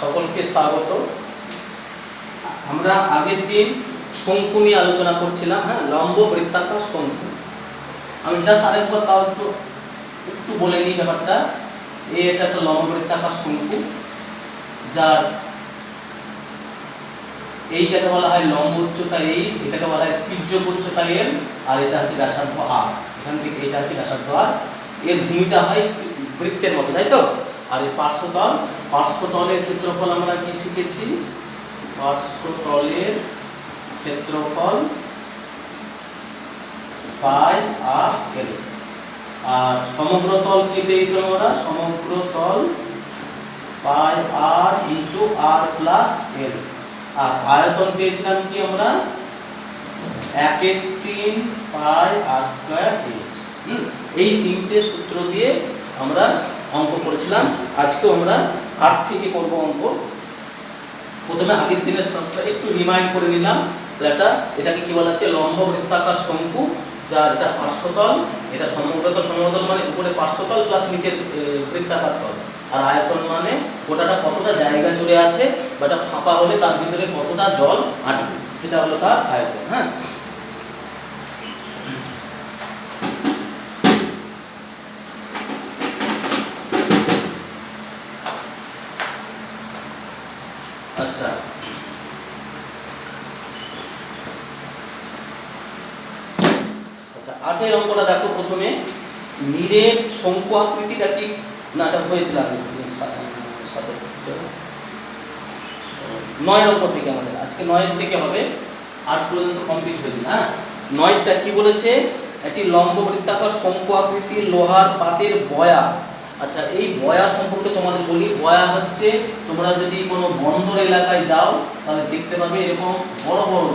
সকলকে স্বাগত। আমরা আগের দিন শঙ্কু নিয়ে আলোচনা করছিলাম, হ্যাঁ, লম্ব বৃত্তাকার শঙ্কু। আমি জাস্ট আরেকবার তাও একটু বলে নিই ব্যাপারটা। এটা একটা লম্ব বৃত্তাকার শঙ্কু, যার এইটাকে বলা হয় লম্ব উচ্চতা এইচ, এটাকে বলা হয় তির্যক উচ্চতা এল, আর এটা হচ্ছে ব্যাসার্ধ আর। এখান থেকে এটা হচ্ছে ব্যাসার্ধ আর। এর ভূমিটা হয় বৃত্তের মতো, তাই তো। আর এই পার্শ্বতলের ক্ষেত্রফল আমরা কি শিখেছি? পার্শ্বতলের ক্ষেত্রফল পাই আর এল। আর সমগ্র তল কি পেয়েছিলাম আমরা? সমগ্র তল পাই আর ইন্টু আর প্লাস এল। আর আয়তন পেয়েছিলাম কি আমরা? 1/3 পাই আর স্কয়ার এইচ। এই তিনটে সূত্র দিয়ে আমরা অঙ্ক করেছিলাম। আজকেও আমরা 8 থেকে করব অঙ্ক। প্রথমে আগের দিনের সবটা একটু রিমাইন্ড করে নিলাম। এটাকে কি বলা হচ্ছে? লম্ব বৃত্তাকার শঙ্কু, যার এটা পার্শ্বতল, এটা সমতল মানে উপরে পার্শ্বতল প্লাস নিচের বৃত্তাকার তল। আর আয়তন মানে গোটাটা কতটা জায়গা জুড়ে আছে, বা এটা ফাঁপা হলে তার ভিতরে কতটা জল আটবে, সেটা হলো তার আয়তন। হ্যাঁ, আচ্ছা, আটের অঙ্কটা দেখো। প্রথমে নিরেট শঙ্কু আকৃতিটা ঠিক না, এটা হয়েছিল 9 অঙ্ক থেকে আমাদের, আজকে 9 থেকে হবে, 8 পর্যন্ত কমপ্লিট হয়েছিল। হ্যাঁ, 9টা কি বলেছে? একটি লম্ব বৃত্তাকার শঙ্কু আকৃতির লোহার পাতের বয়া। আচ্ছা, এই বয়া সম্পর্কে তোমাদের বলি। বয়া হচ্ছে, তোমরা যদি কোনো বন্দর এলাকায় যাও তাহলে দেখতে পাবে এরকম বড় বড়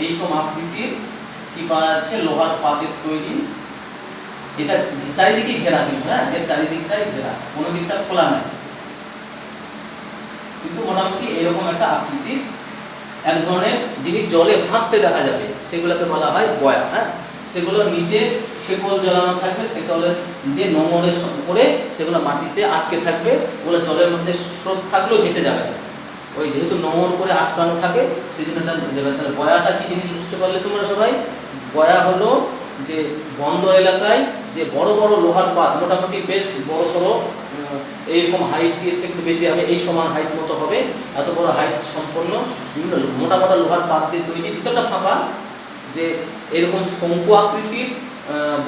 এইরকম আকৃতির কি পাওয়া যাচ্ছে, লোহার পাতের তৈরি। এটা চারিদিকে ঘেরা, কিন্তু হ্যাঁ, এর চারিদিকটাই ঘেরা, কোনো দিকটা খোলা নাই, কিন্তু মোটামুটি এরকম একটা আকৃতির এক ধরনের জিনিস জলে ভাসতে দেখা যাবে, সেগুলোকে বলা হয় বয়া। হ্যাঁ, সেগুলো নিচে শেকল জ্বালানো থাকবে, শেকলের দিয়ে নোঙরের উপরে সেগুলো মাটিতে আটকে থাকবে। ওগুলো জলের মধ্যে স্রোত থাকলেও ভেসে যাবে না, ওই যেহেতু নোঙর করে আটকানো থাকে সেই জন্য এটা দেবে। তাহলে বয়াটা কি জিনিস বুঝতে পারলে তোমরা সবাই? বয়া হলো যে বন্দর এলাকায় যে বড় বড় লোহার পাত, মোটামুটি বেশ বড় সড়ো, এইরকম হাইট দিয়ে একটু বেশি হবে, এই সমান হাইট মতো হবে, এত বড় হাইট সম্পন্ন বিভিন্ন মোটা মোটা লোহার পাত দিয়ে তৈরি, ভিতরটা ফাঁপা, যে এরকম শঙ্কু আকৃতির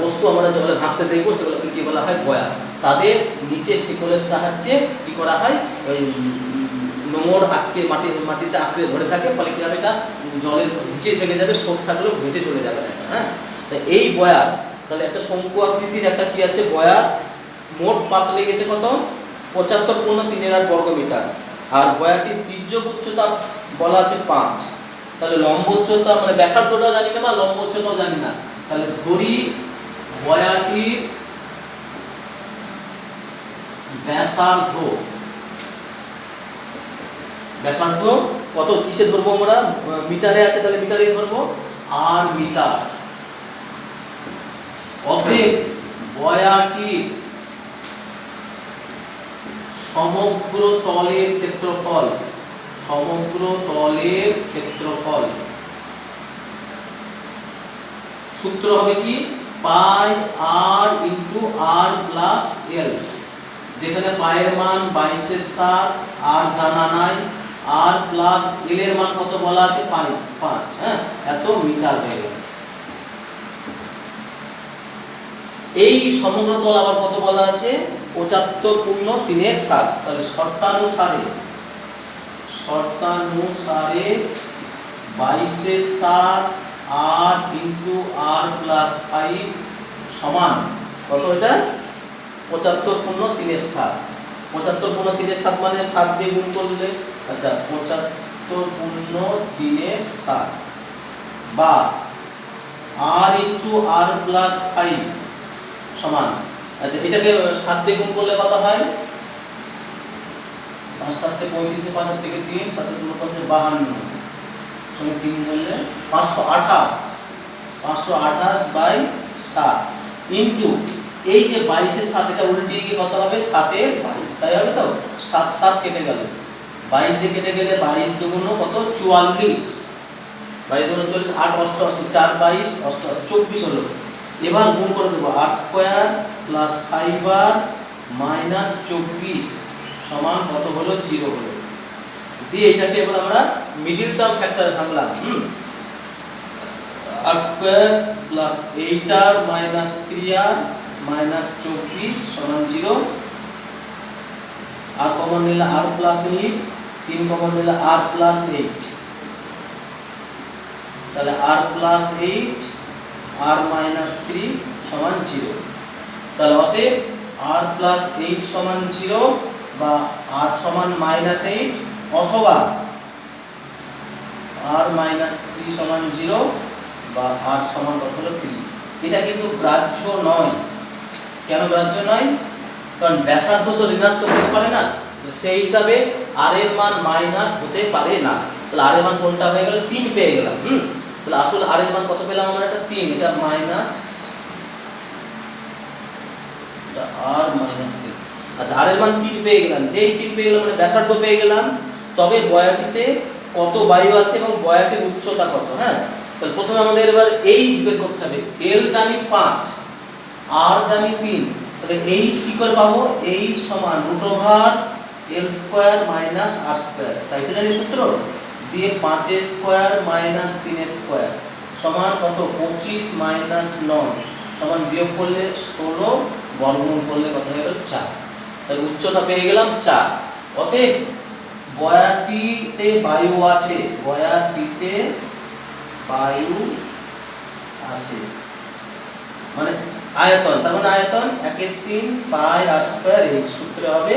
বস্তু আমরা জলে ভাসতে দেখবো, সেগুলোকে কি বলা হয়? বয়া। তাদের নিচে শিকলের সাহায্যে কি করা হয়? ওই নোঙর আটকে মাটিতে আটকে ধরে থাকে, ফলে কি হবে? এটা জলের ভেসে থেকে যাবে, স্রোত থাকলেও ভেসে চলে যাবে না। হ্যাঁ, তা এই বয়া, তাহলে একটা শঙ্কু আকৃতির একটা কি আছে? বয়া। মোট পাত লেগেছে কত? 75.3 বর্গমিটার। আর বয়াটির তির্যক উচ্চতা বলা আছে 5। তাহলে লম্ব উচ্চতা মানে ব্যাসার্ধটা জানি না, বা লম্ব উচ্চতাও জানি না। তাহলে ধরি বয়াটির ব্যাসার্ধ কত? কিসে ধরবো আমরা? মিটারে আছে, তাহলে মিটারেই ধরবো। আর মিটার। অতএব বয়াটির সমগ্র তলের ক্ষেত্রফল সূত্র হবে কি? পাই আর ইন্টু আর প্লাস এল। যেখানে পায়ের মান 22/7, আর জানা নাই, আর প্লাস এল এর মান কত বলা আছে? 5। হ্যাঁ, এত মিটার হয়ে গেল। এই সমগ্র তল আবার কত বলা আছে? 75.3 তাহলে শর্তানুসারে 22/7 আর ইন্টু আর প্লাস 5 সমান কত? এটা 75.3। 75.3 মানে 7 দিয়ে গুণ করলে, আচ্ছা, 75.3 বা আর ইন্টু আর প্লাস 5 সমান, আচ্ছা, এটাকে 7 দিয়ে গুণ করলে কত হয়? 5 7 তে 35, 5 থেকে 3, 7 × 2 = 52, সঙ্গে 3 ধরলে 528/7 ইন্টু এই যে 22 এর 7, এটা উল্টিয়ে গিয়ে কত হবে? 7 এর 22, তাই হবে তো? 7 7 কেটে গেল, 22 দিয়ে কেটে গেলে 22 দুগুণ কত 44, 22 দুগুণ 40, 8 88, 4 22 88, 24 হলো। এবার গুণ করে দেবো 8 স্কয়ার প্লাস 5r মাইনাস 24 সমান কত হলো 0 হলো। দিয়ে এটাকে এবার আমরা মিডল টার্ম ফ্যাক্টরে ভাঙলাম। r square plus 8r minus 3r minus 24 সমান 0। আর কমন নিলে r প্লাস 8, 3 কমন নিলে r প্লাস 8, তাহলে r প্লাস 8 r মাইনাস 3 সমান 0। তাহলে অতএব r প্লাস 8 সমান 0 বা r সমান মাইনাস 8 অথবা r মাইনাস 3 সমান 0 বা r সমান কত হলো 3। এটা কিন্তু গ্রাহ্য নয়। কেন গ্রাহ্য নয়? কারণ ব্যাসার্ধ তো ঋণাত্মক হতে পারে না, সেই হিসাবে r এর মান মাইনাস হতে পারে না। তাহলে r এর মান কোনটা হয়ে গেল 3 পেয়ে গেলাম। তাহলে আসলে r এর মান কত পেলাম আমরা? এটা 3, এটা মাইনাস, এটা r মাইনাস 3। আচ্ছা, r এর মান 3 পেয়ে গেলাম, যেই 3 পেয়ে গেলাম মানে ব্যাসার্ধ পেয়ে গেলাম। তবে বয়াটিতে কত বায়ু আছে এবং বয়াটির উচ্চতা কত? হ্যাঁ, তাহলে প্রথমে আমাদের এবার h বের করতে হবে। l জানি 5, r জানি 3, তাহলে h কি করে পাবো? h সমান √l square minus r square, তাই তো জানি সূত্র। দিয়ে 5 স্কয়ার মাইনাস 3 স্কয়ার সমান কত? 25 মাইনাস 9 সমান বিয়োগ করলে 16, বর্গমূল করলে কত হয়ে গেল 4। তাহলে উচ্চতা পেয়ে গেলাম 4। অতএব বয়াটিতে বায়ু আছে, বয়াটিতে বায়ু আছে মানে আয়তন, তার মানে আয়তন 1/3 পাই r স্কয়ার h। সূত্রে হবে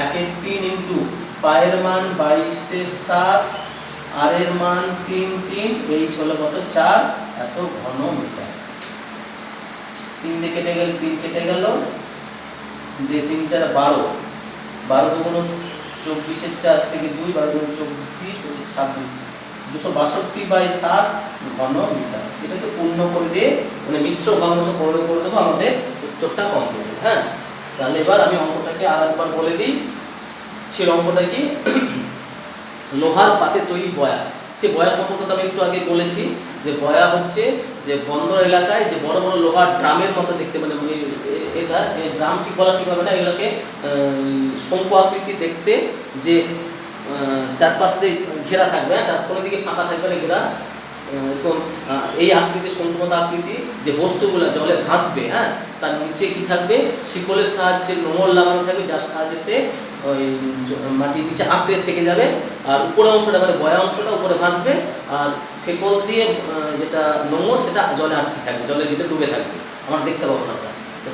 1/3 ইনটু পায়ের মান 22/7, r এর মান 3 h হলো কত? 4 এত ঘন মিটার। 3 দিয়ে কেটে গেল, 3 কেটে গেল, দিয়ে 3 4 12, 12 দুগুণ 24 এর 4 থেকে 2, 12 দুগুণ 24, 26, 262/7 ঘন মিটার। এটাকে পূর্ণ করে দিয়ে মানে মিশ্র ভগ্নাংশ পূর্ণ করে দেবো, আমাদের উত্তরটা কমপ্লিট। হ্যাঁ, তাহলে এবার আমি অঙ্কটাকে আরেকবার বলে দিই। ছিল অঙ্কটা কি? লোহার পাতে তৈরি বয়া। সে বয়া সম্পর্কে আমি একটু আগে বলেছি যে বয়া হচ্ছে যে বন্দর এলাকায় যে বড় বড় লোহার ড্রামের মতো দেখতে, মানে এটা ড্রাম ঠিক বলা ঠিক হবে না, এগুলোকে শঙ্কু আকৃতি দেখতে, যে চারপাশ দিয়ে ঘেরা থাকবে, কোনো দিকে ফাঁকা থাকবে না, ঘেরা এরকম এই আকৃতি, শঙ্কুমত আকৃতি, যে বস্তুগুলো জলে ভাসবে। হ্যাঁ, তার নিচে কি থাকবে? শিকলের সাহায্যে নোঙর লাগানো থাকবে, যার সাহায্যে সে ওই মাটির নিচে আঁকড়ে থেকে যাবে। আর উপরের অংশটা মানে বয়া অংশটা উপরে ভাসবে, আর শিকল দিয়ে যেটা নোঙর সেটা জলে আটকে থাকবে, জলের ভিতরে ডুবে থাকবে, আমরা দেখতে পাবো না।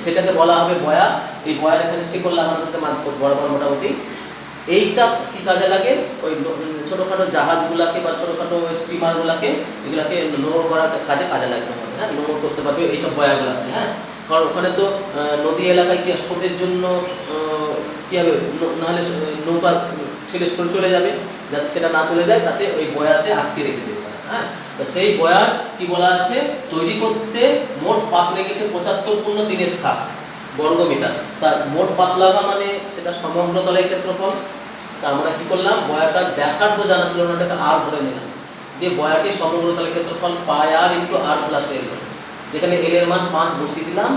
সেটাকে বলা হবে বয়া। এই বয়ার এখানে শিকল লাগানো থাকে মাঝ বরাবর মোটামুটি। এইটা কি কাজে লাগে? ওই ছোটোখাটো জাহাজগুলাকে বা ছোটোখাটো স্টিমারগুলাকে, এগুলাকে নোঙর করার কাজে লাগে। হ্যাঁ, নোঙর করতে পারবে এইসব বয়াগুলাকে। হ্যাঁ, কারণ ওখানে তো নদী এলাকায় কি স্রোতের জন্য কী হবে, নাহলে নৌকা ঠেলে সরে চলে যাবে, যাতে সেটা না চলে যায়, তাতে ওই বয়াতে আটকে রেখে দেবে। হ্যাঁ, সেই বয়ার কি বলা আছে? তৈরি করতে মোট পাত লেগেছে 75×3 বর্গ মিটার। তার মোট পাত লাগা মানে সেটা সমগ্র তলের ক্ষেত্রফল। তা আমরা কি করলাম? বয়াটার ব্যাসার্ধ জানা ছিল না, ওটাকে আর ধরে নিলাম, দিয়ে বয়াটি সমগ্র তলের ক্ষেত্রফল পাই r into r plus l, যেখানে l এর মান 5 বসিয়ে দিলাম,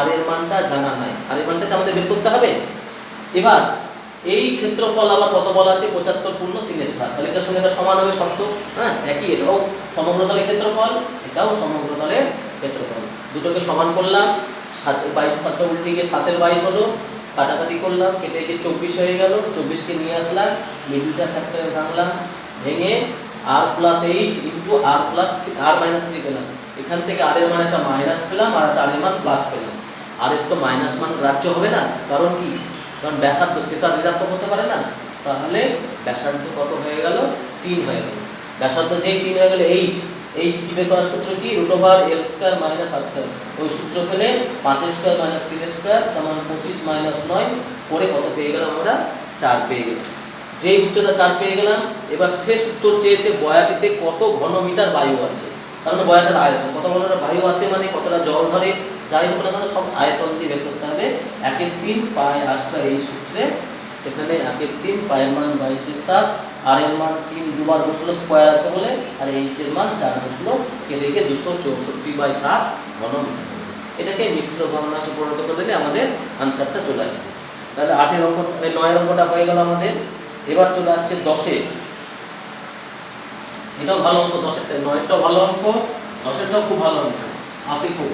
r এর মানটা জানা নাই, r এর মানটাকে আমাদের বের করতে হবে। এবার এই ক্ষেত্রফল আবার কত বলা আছে? 75×3, তাহলে এটার সঙ্গে এটা সমান হবে শর্ত। হ্যাঁ, একই, এটাও সমগ্র তলের ক্ষেত্রফল, এটাও সমগ্র তলের ক্ষেত্রফল। দুটোকে সমান করলাম, 22/7 উল্টে গিয়ে 7/22 হলো, কাটাকাটি করলাম, কেটে গিয়ে 24 হয়ে গেল, 24কে নিয়ে আসলাম, মিডলটা ফ্যাক্টরে ভাঙলাম, ভেঙে r plus 8 into r minus 3 পেলাম। এখান থেকে r এর মান একটা মাইনাস পেলাম, আর একটা r এর মান প্লাস পেলাম। r এর তো মাইনাস মান গ্রাহ্য হবে না, কারণ কি? কারণ ব্যাসার্ধ সেটা ঋণাত্মক হতে পারে না। তাহলে ব্যাসার্ধ কত হয়ে গেল? 3 হয়ে গেল। ব্যাসার্ধ যেই 3 হয়ে গেলে h কি বের করার সূত্র কি? √l square minus r square. ওই সূত্র পেলে 5 স্কয়ার মাইনাস 3 স্কয়ার সমান 25 মাইনাস 9 করে কত পেয়ে গেলাম আমরা? 4 পেয়ে গেলাম। যেই উচ্চতা 4 পেয়ে গেলাম, এবার শেষ উত্তর চেয়েছে বয়াটিতে কত ঘন মিটার বায়ু আছে। তার মানে বয়াটার আয়তন কত ঘন বায়ু আছে, মানে কতটা জল ধরে, যাই হোক না কেন সব আয়তন দিয়ে বের করতে হবে। 1/3 পাই r স্কয়ার এই সূত্রে সেখানে 1/3 পায়ের মান 22/7, আর এর মান 3 দুবার বসলো স্কয়ার আছে বলে, আর এইচ এর মান 4 বসলো, কেটে গিয়ে 264/7 ঘনমিটার। এটাকে মিশ্র ভগ্নাংশে পরিণত করে দিলে আমাদের আনসারটা চলে আসবে। তাহলে 8 অঙ্ক, 9 অঙ্কটা হয়ে গেল আমাদের। এবার চলে আসছে 10-এ। এটাও ভালো অঙ্ক, 10-এরটা, 9-টাও ভালো অঙ্ক, 10-এরটাও খুব ভালো অঙ্ক, আসে খুব।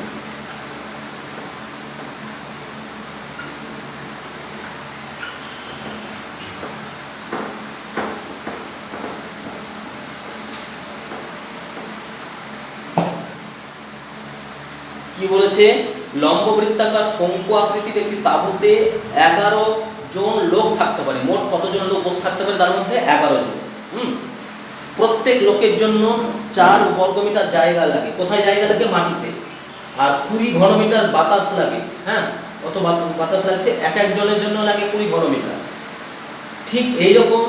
কি বলেছে? লম্ব বৃত্তাকার শঙ্কু আকৃতির একটি তাঁবুতে 11 জন লোক থাকতে পারে। মোট কতজন লোক বসে থাকতে পারে? তার মধ্যে 11 জন। প্রত্যেক লোকের জন্য 4 বর্গমিটার জায়গা লাগে। কোথায় জায়গা লাগে? মাটিতে। আর 20 ঘনমিটার বাতাস লাগে। হ্যাঁ, কত বাতাস লাগছে? এক একজনের জন্য লাগে 20 ঘনমিটার। ঠিক এইরকম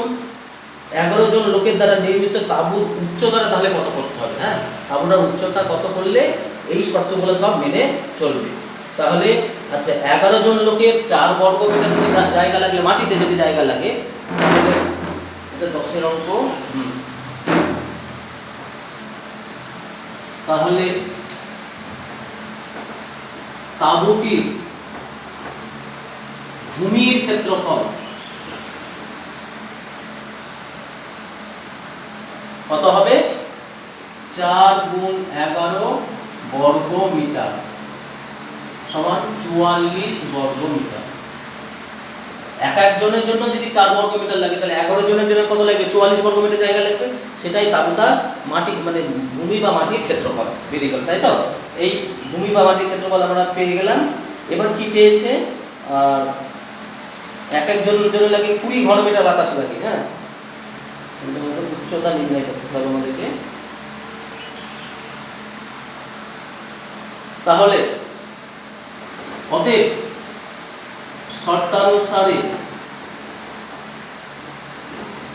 11 জন লোকের দ্বারা নির্মিত তাঁবুর উচ্চতা তাহলে কত করতে হবে? হ্যাঁ, তাঁবুটার উচ্চতা কত করলে এই শর্তগুলো সব মেনে চলবে। তাহলে আচ্ছা, 11 জন লোকের 4 বর্গমিটার জায়গা লাগলে, মাটিতে যদি জায়গা লাগে, তাহলে এটা 10-এর অঙ্ক। তাহলে তাঁবুটির ভূমির ক্ষেত্রফল কত হবে? 4 গুণ 11 বর্গ মিটার সমান 44 বর্গ মিটার। এক একজনের জন্য যদি 4 বর্গ মিটার লাগে, তাহলে 11 জনের জন্য কত লাগবে? 44 বর্গ মিটার জায়গা লাগবে। সেটাই তাঁবুটার মাটি, মানে ভূমি বা মাটির ক্ষেত্রফল বেরিয়ে গেল, তাই তো? এই ভূমি বা মাটির ক্ষেত্রফল আমরা পেয়ে গেলাম। এবার কি চেয়েছে? এক একজনের জন্য লাগে 20 ঘনমিটার বাতাস লাগে। হ্যাঁ, উচ্চতা নির্ণয় করতে হবে আমাদেরকে। তাহলে অতএব শর্তানুসারে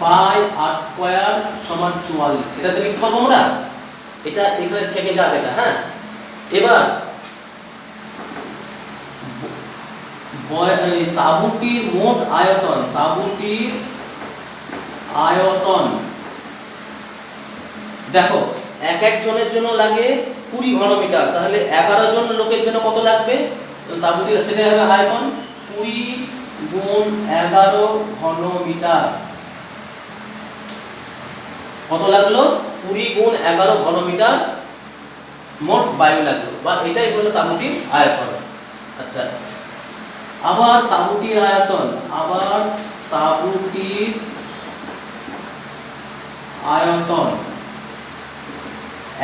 পাই আর স্কয়ার সমান 44। এটাতে লিখতে পারবো আমরা, এটা এখানে থেকে যাবে না। হ্যাঁ, এবার তাঁবুটির মোট আয়তন, তাঁবুটির আয়তন দেখো, এক একজনের জন্য লাগে 20 ঘনমিটার। তাহলে 11 জন লোকের জন্য কত লাগবে? তাঁবুটির সেটাই হবে আয়তন 20 গুণ 11 ঘনমিটার। কত লাগলো? 20 গুণ 11 ঘনমিটার মোট বায়ু লাগলো, বা এটাই হলো তাঁবুটির আয়তন। আচ্ছা, আবার তাঁবুটির আয়তন, আবার তাঁবুটির আয়তন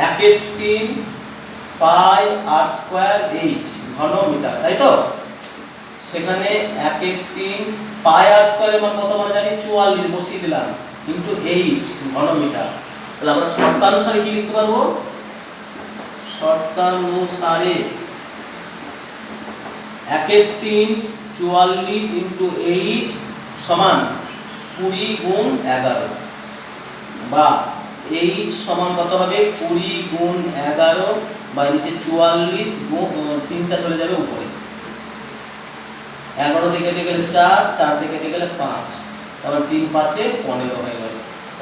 1/3 পাই আর স্কয়ার এইচ ঘনমিটার, তাই তো? সেখানে 1/3 পাই আর স্কয়ারের মান কত আমরা জানি? 44 বসিয়ে দিলাম, কিন্তু এইচ ঘনমিটার। তাহলে আমরা শর্তানুসারে কি লিখতে পারবো? শর্তানুসারে 1/3 44 ইন্টু এইচ সমান 20 গুণ 11, বা এইচ সমান কত হবে? 20 গুণ 11, বা নিচে 44 গুণ 3টা চলে যাবে উপরে, 11 থেকে কেটে গেলে 4, 4 থেকে কেটে গেলে 5, তারপর 3 5 15 হয়ে গেল।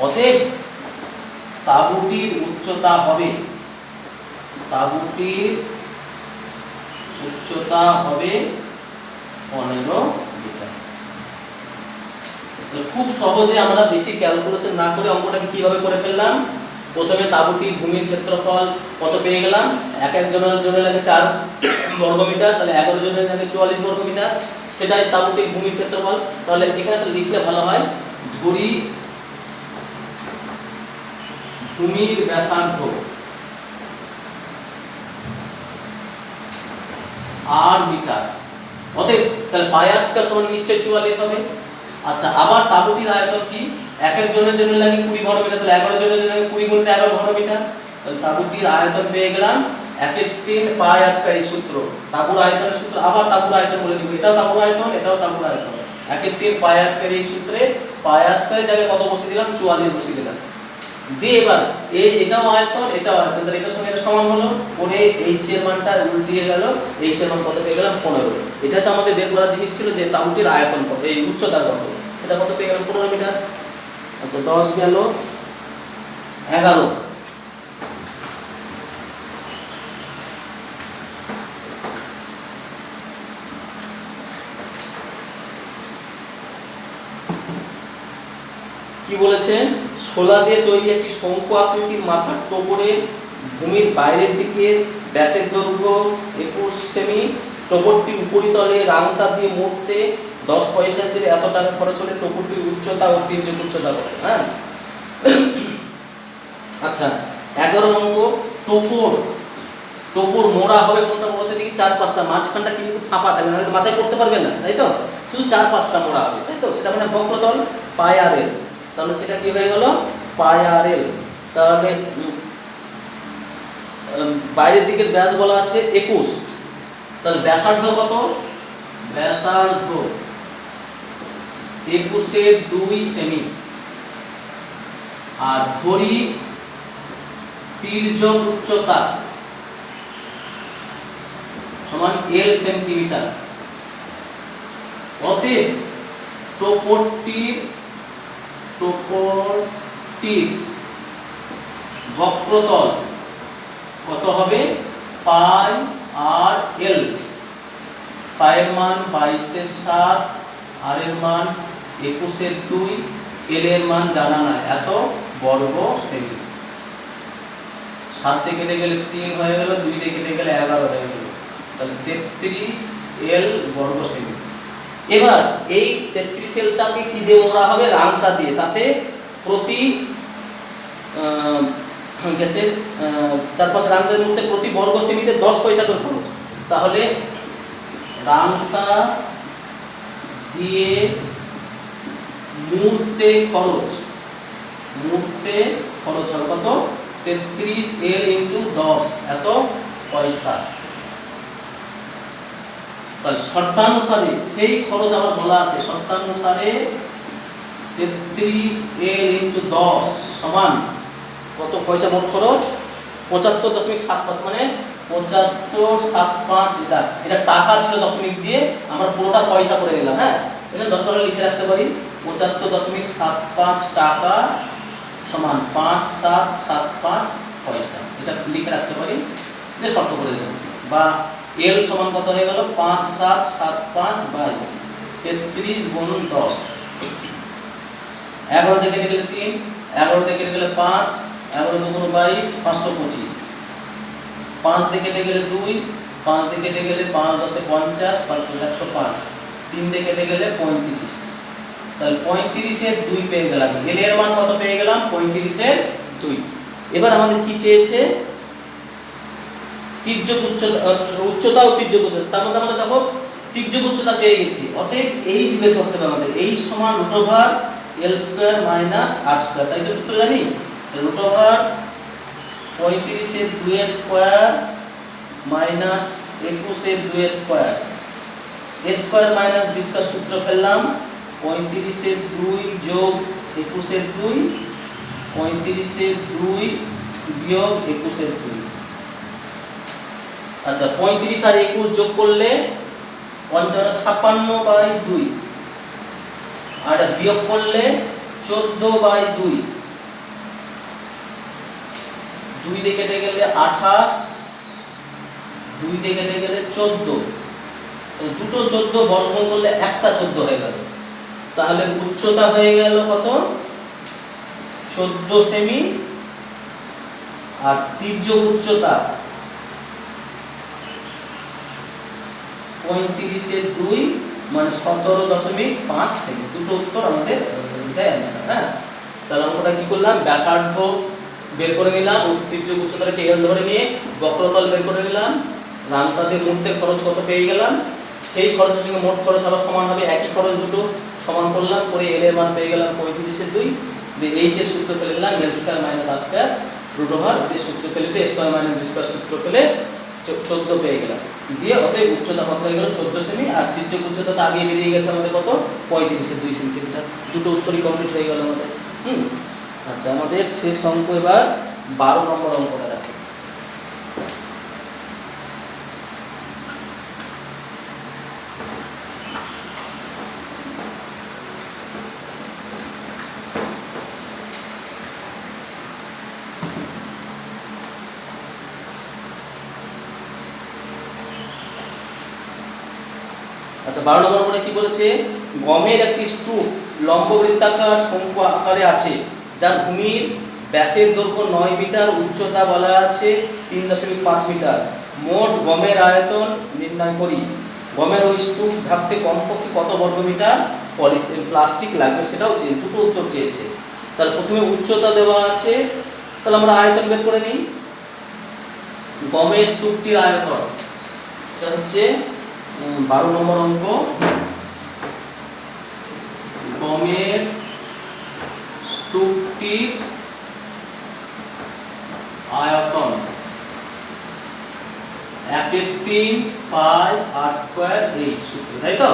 অতএব তাঁবুটির উচ্চতা হবে, তাঁবুটির উচ্চতা হবে 15 মিটার। খুব সহজে আমরা বেশি ক্যালকুলেশন না করে অঙ্কটাকে কিভাবে করে ফেললাম? প্রথমে তাঁবুটির ভূমির ক্ষেত্রফল কত পেয়ে গেলাম? এক একজনের জন্য লাগে 4 বর্গ মিটার, তাহলে 11 জনের লাগে 44 বর্গ মিটার, সেটাই তাঁবুটির ভূমির ক্ষেত্রফল। তাহলে এখানে তো লিখলে ভালো হয়, ধরি ভূমির ব্যাসার্ধ আর মিটার। অতএব তাহলে পাই আর স্কয়ার সমান নিশ্চয়ই 44 হবে। আচ্ছা, আবার তাঁবুটির আয়তন কি? এক একজনের জন্য লাগে 20 ঘনমিটার, তাহলে 11 জনের জন্য লাগে 20 গুণ 11 ঘনমিটার। তাহলে তাঁবুটির আয়তন পেয়ে গেলাম 1/3 পাই আর স্কয়ার। এই সূত্র, তাঁবুর আয়তনের সূত্র। আবার তাঁবুর আয়তন বলে দিব, এটাও তাঁবুর আয়তন, এটাও তাঁবুর আয়তন। 1/3 পাই আর স্কয়ার এই সূত্রে পাই আর স্কয়ারের জায়গায় কত বসিয়ে দিলাম? 44 বসিয়ে দিলাম। দিয়ে এবার এটাও আয়তন, এটাও আয়তন, তাহলে এটার সঙ্গে এটা সমান হলো, পরে এইচ এর মানটা উল্টিয়ে গেল, এইচ এর মান কত পেয়ে গেলাম? 15। এটা তো আমাদের বের করার জিনিস ছিল যে তাঁবুটির আয়তন কত, এই উচ্চতা কত। এটা কত পেয়ে গেল 15 মিটার। আচ্ছা 10 গেল 11। কি বলেছে, শোলা দিয়ে তৈরি একটি শঙ্কু আকৃতির মাথার টোপরে ভূমির বাইরের দিকে ব্যাসের দৈর্ঘ্য 21 সেমি, টোপরটির উপরিতলে রাংতা দিয়ে মুড়তে 10 পয়সা হিসেবে এত টাকা খরচ হলে টোপরটির উচ্চতা ও তির্যক উচ্চতা করে। হ্যাঁ আচ্ছা 11 অঙ্ক, টোপর মোড়া হবে কোনটা বলতে দেখি 4-5টা, মাঝখানটা কিন্তু ফাঁপা থাকবে না, মাথায় করতে পারবে না, তাই তো, শুধু 4-5টা মোড়া হবে, তাই তো, সেটা মানে বক্রতল পাই আর এল, তাহলে সেটা কি হয়ে গেল পাই আর এল। তাহলে বাইরের দিকের ব্যাস বলা আছে 21, তাহলে ব্যাসার্ধ কত, ব্যাসার্ধ 21/2 সেমি, আর ধরি তির্যক উচ্চতা সমান L সেন্টিমিটার। অতএব টোপরটির বক্রতল কত হবে পাই আর এল। পায়ের মান 22/7, আর এর মান 21/2, এল এর মান জানা নাই, এত বর্গ সেমি। 7 দিয়ে কেটে গেলে 3 হয়ে গেল, 2 দিয়ে কেটে গেলে 11 হয়ে গেল, তাহলে 33 এল বর্গ সেমি। এবার এই 33 এলটাকে কি দিয়ে মোড়া হবে, রাংতা দিয়ে, তাতে প্রতি গ্যাসের চারপাশে রাংতার মধ্যে প্রতি বর্গ সেমিতে 10 পয়সা করে খরচ। তাহলে রাংতা দিয়ে মুড়তে খরচ হবে কত, 33 এল ইন্টু 10, এত পয়সা। তাহলে শর্তানুসারে সেই খরচ আবার বলা আছে, শর্তানুসারে 33 এল ইন্টু 10 সমান কত পয়সা মোট খরচ, 75.75, মানে 7575 লিটার। এটা টাকা ছিল দশমিক দিয়ে, আমরা পুরোটা পয়সা করে নিলাম। হ্যাঁ এটা দরকার হলে লিখে রাখতে পারি, 75.75 টাকা সমান 5775 পয়সা, এটা লিখে রাখতে পারি, এটা শর্ত করে দিলাম। বা এল সমান কত হয়ে গেল 5775 বাই 33 গুণ 10। 11 থেকে কেটে গেলে 3, 11 থেকে কেটে গেলে 5, 11 দুগুণ 22, 525। 5 থেকে কেটে গেলে 2, 5 থেকে কেটে গেলে 5 10 50, 5 105, 3 থেকে কেটে গেলে 35। তাহলে 35/2 পেয়ে গেলাম। এল এর মান কত পেয়ে গেলাম, 35/2। এবার আমাদের কি চেয়েছে, তির্যক উচ্চতা ও তির্যক উচ্চতা। তার মধ্যে আমরা দেখো তির্যক উচ্চতা পেয়ে গেছি, অতএব এইচ বের করতে হবে আমাদের। এইচ সমান √L² - R², তাই তো সূত্র জানি, √35/2² মাইনাস 21/2² a² মাইনাস b² সূত্র ফেললাম, 35/2 যোগ 21/2, 35/2 বিয়োগ 21/2। আচ্ছা 35 আর 21 যোগ করলে 56/2, আর বিয়োগ করলে 14/2, 2 দিয়ে কেটে গেলে 28, 2 দিয়ে কেটে গেলে 14, দুটো 14 বর্গমূল করলে একটা 14 হয়ে গেল। তাহলে উচ্চতা হয়ে গেল কত, 14 সেমি, আর তির্যক উচ্চতা 35/2 মানে 17.5 সেমি। দুটো উত্তর আমাদের এটাই অ্যানসার। হ্যাঁ তাহলে আমরা কি করলাম, ব্যাসার্ধ বের করে নিলাম, তির্যক উচ্চতাকে এল ধরে নিয়ে বক্রতল বের করে নিলাম, রাংতা দিয়ে মুড়তে খরচ কত পেয়ে গেলাম, সেই খরচের সঙ্গে মোট খরচ আবার সমান হবে, একই খরচ দুটো সমান করলাম, করে এল এর মান পেয়ে গেলাম 35/2, দিয়ে এইচ এর সূত্র ফেলে দিলাম L² - R² √, সূত্র ফেলে দিয়ে A² - B² সূত্র ফেলে 14 পেয়ে গেলাম, দিয়ে অতএব উচ্চতা কত হয়ে গেল 14 সেমি, আর তির্যক উচ্চতা আগে বেরিয়ে গেছে আমাদের কত 35/2 সেন্টিমিটার। দুটো উত্তরই কমপ্লিট হয়ে গেল আমাদের। আচ্ছা আমাদের শেষ অঙ্ক এবার 12 নম্বর অঙ্কটা দেখো। আচ্ছা 12 নম্বর পরে কি বলেছে, গমের একটি স্তূপ লম্ববৃত্তাকার শঙ্কু আকারে আছে, যার ভূমির ব্যাসের দৈর্ঘ্য 9 মিটার, উচ্চতা বলা আছে 3.5 মিটার। মোট গমের আয়তন নির্ণয় করি। গমের ওই স্তূপ ঢাকতে কমপক্ষে কত বর্গমিটার প্লাস্টিক লাগবে, সেটাও দুটো উত্তর চেয়েছে। তাহলে প্রথমে উচ্চতা দেওয়া আছে, তাহলে আমরা আয়তন বের করে নিই। গমের স্তূপটির আয়তন, এটা হচ্ছে 12 নম্বর অঙ্ক। গমের স্তূপটির আয়তন 1/3 পাই আর স্কয়ার এইচ সূত্র, তাই তো?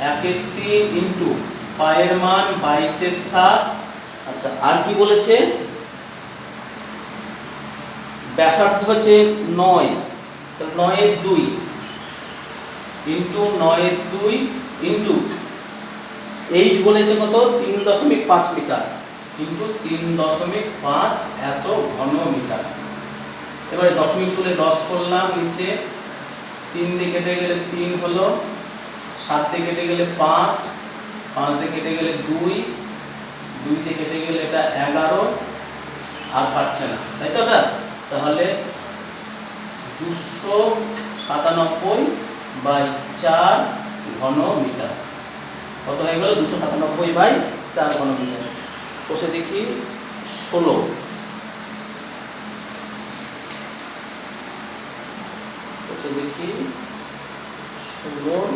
1/3 ইন্টু পায়ের মান 22/7। আচ্ছা আর কি বলেছে, ব্যাসার্ধ হচ্ছে 9, তাহলে 9/2 ইন্টু 9/2 ইন্টু এইচ বলেছে কত, 3.5 মিটার ইন্টু 3.5 এত ঘন মিটার। এবারে দশমিক তুলে 10 করলাম, নিচে 3 দিয়ে কেটে গেলে 3 হলো, 7 দিয়ে কেটে গেলে 5, 5 দিয়ে কেটে গেলে 2, 2 দিয়ে কেটে গেলে এটা 11, আর পাচ্ছে না, তাই তো? এটা তাহলে 297/4 ঘন মিটার। কত হয়ে গেল, 297/4 ঘন মিটার। কষে দেখি 16, কষে দেখি 16,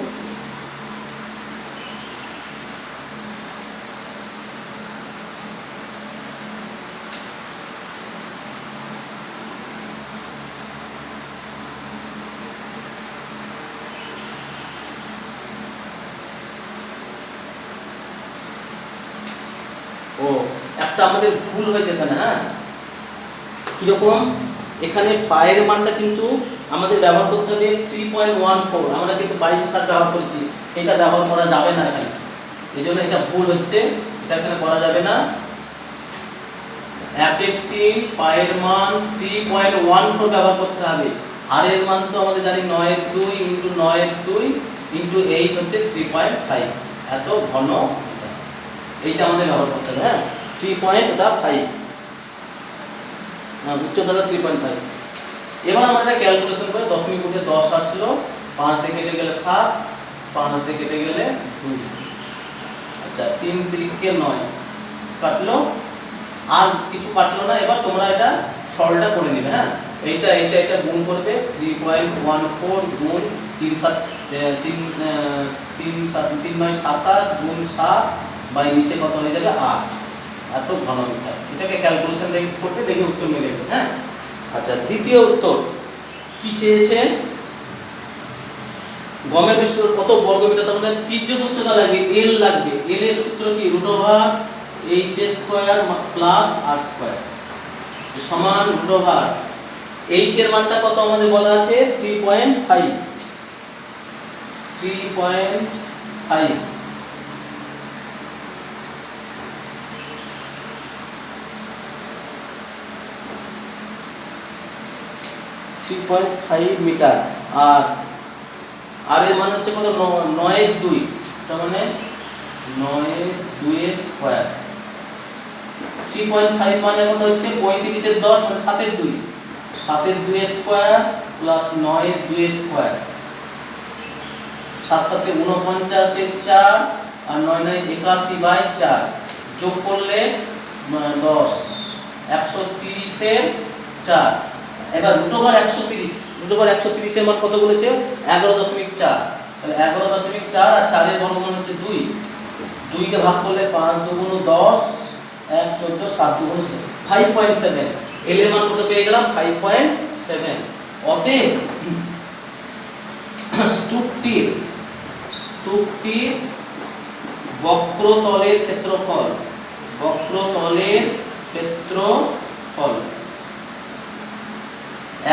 ও একটা আমাদের ভুল হয়েছে এখানে। হ্যাঁ, কিরকম, এখানে পায়ের মানটা কিন্তু আমাদের ব্যবহার করতে হবে 3.14, আমরা কিন্তু 22/7 ব্যবহার করেছি, সেটা ব্যবহার করা যাবে না এখানে, এই জন্য এটা ভুল হচ্ছে, এটা এখানে করা যাবে না। 1/3 পায়ের মান 3.14 ব্যবহার করতে হবে। আর এর মান তো আমাদের জানি 9/2 ইন্টু 9/2 ইন্টু এইচ হচ্ছে 3.5 এত ঘন, এইটা আমাদের ব্যবহার করতে হবে। হ্যাঁ, 3.5, উচ্চতাটা 3.5। এবার আমরা এটা ক্যালকুলেশন করে দশমিক উঠে 10 আসলো, 5 দিয়ে কেটে গেলে 7, 5 দিয়ে কেটে গেলে 2। আচ্ছা 3 3 9 কাটলো, আর কিছু কাটলো না। এবার তোমরা এটা সরলটা করে নেবে। হ্যাঁ, এটা গুণ করবে, 3.14 গুণ 3 7 3 3 9 27 গুণ 7 বাই নিচে কত হয়ে যাবে 8 এত ঘন মিটার। এটাকে ক্যালকুলেশন করতে দেখে উত্তর মিলে গেছে। হ্যাঁ, আচ্ছা দ্বিতীয় উত্তর কি চেয়েছে, গমের বিস্তার কত বর্গমিটার, তার মধ্যে ত্রিজ্যক উচ্চতা লাগবে, এল লাগবে। এল এর সূত্র কি, √h² প্লাস r স্কয়ার সমান √, এইচ এর মানটা কত আমাদের বলা আছে 3.5, 3.5 3.5 মিটার, আর এর মান হচ্ছে কত 9/2, তার মানে 9/2 স্কয়ার। 3.5 মানে কত হচ্ছে 35/10 মানে 7/2, 7/2 স্কয়ার প্লাস 9/2 স্কয়ার, 7 7 49/4 আর 9 9 81/4 যোগ করলে 10, 130/4। এবার √130, √130 এর মান কত বলেছে 11.4, তাহলে 11.4 আর 4 এর বর্গমূল হচ্ছে 2, 2 কে ভাগ করলে 5 2 10, 1 14 7 2 5.7। এল এর মান কত পেয়ে গেলাম 5.7। অতএব স্তূপটির বক্রতলের ক্ষেত্রফল, বক্রতলের ক্ষেত্রফল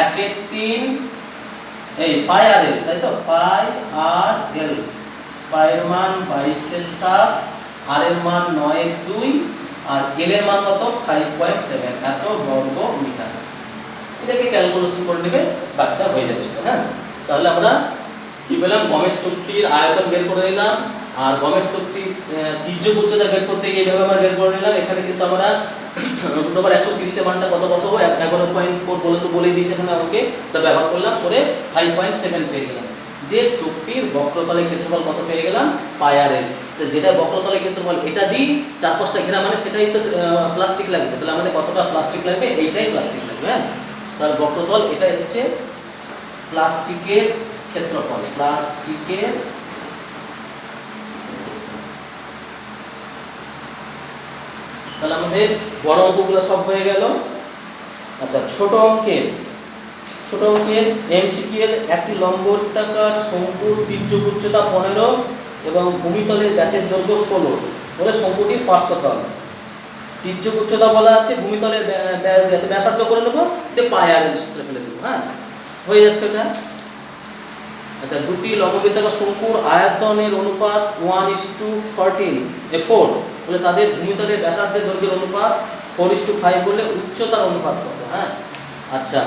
1/3 এই পাই আর এল, তাই তো? পাই আর এল, পায়ের মান 22/7, আর এর মান 9/2 আর এল এর মান কত 5.7 এত বর্গ মিটার। এটাকে ক্যালকুলেশন করে নেবে, বাকিটা হয়ে যাবে। হ্যাঁ, তাহলে আমরা কি বললাম, গমের স্তূপটির আয়তন বের করে নিলাম, আর গমের স্তূপটি তির্যক উচ্চতা বের করতে গিয়ে এইভাবে আমরা বের করে নিলাম। এখানে কিন্তু আমরা রুট ওভার 130 এর মানটা কত বসাবো, 11.4 বলে তো বলেই দিয়েছে এখানে আমাকে, তা ব্যবহার করলাম করে 5.7 পেয়ে গেলাম। দিয়ে স্তূপটির বক্রতলের ক্ষেত্রফল কত পেয়ে গেলাম, পায়ারের। তো যেটা বক্রতলের ক্ষেত্রফল এটা দিই 4-5টা ঘেরা মানে সেটাই তো প্লাস্টিক লাগবে, তাহলে আমাদের কতটা প্লাস্টিক লাগবে, এইটাই প্লাস্টিক লাগবে। হ্যাঁ, তার বক্রতল এটাই হচ্ছে প্লাস্টিকের ক্ষেত্রফল, প্লাস্টিকের তাহলে আমাদের বড় অঙ্কগুলো সব হয়ে গেল। আচ্ছা, ছোট অঙ্কের এমসিকিউএল একটি লম্ব বৃত্তাকার শঙ্কুর তির্যক উচ্চতা 15 এবং ভূমিতলের ব্যাসের দৈর্ঘ্য 16 বলে শঙ্কুটির পার্শ্বতল। তির্যক উচ্চতা বলা আছে, ভূমিতলের ব্যাসার্ধ করে নেবো, দিয়ে পায়ারের সূত্রে ফেলে দেবো। হ্যাঁ, হয়ে যাচ্ছে এটা। আচ্ছা, দুটি লম্ববৃত্তাকার শঙ্কুর আয়তনের অনুপাত 1:4 বলে তাদের ভূমিতলের ব্যাসার্ধের দৈর্ঘ্যের অনুপাত 4:5 বলে উচ্চতার অনুপাত কত। হ্যাঁ, আচ্ছা,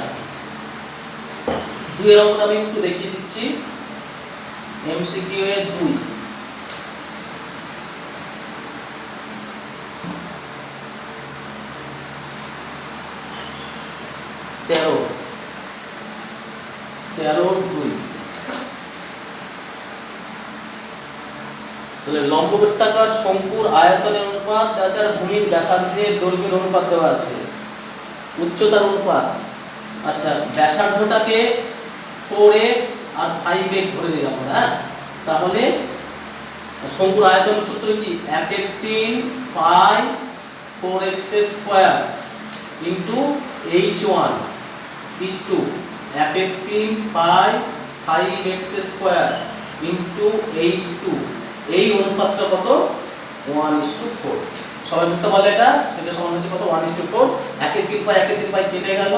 দুই এর অঙ্কটা আমি একটু দেখিয়ে দিচ্ছি। এমসিকিউ এর 2, তেরো 2 তাহলে লম্ববৃত্তাকার শঙ্কুর আয়তনের অনুপাত তাছাড়া ভূমির ব্যাসার্ধের দৈর্ঘ্যের অনুপাত দেওয়া আছে, উচ্চতার অনুপাত। আচ্ছা, ব্যাসার্ধটাকে 4x আর 5x ধরে নিলাম আমরা। হ্যাঁ, তাহলে শঙ্কুর আয়তন সূত্র কি, 1/3 পাই 4x square into h1 is to 1/3 pi 5x square into h2। এই অনুপাতটা কত, 1:4। সবাই বুঝতে পারলে এটা, সেটা সমান হচ্ছে কত, 1:4। 1/3 পাই কেটে গেল,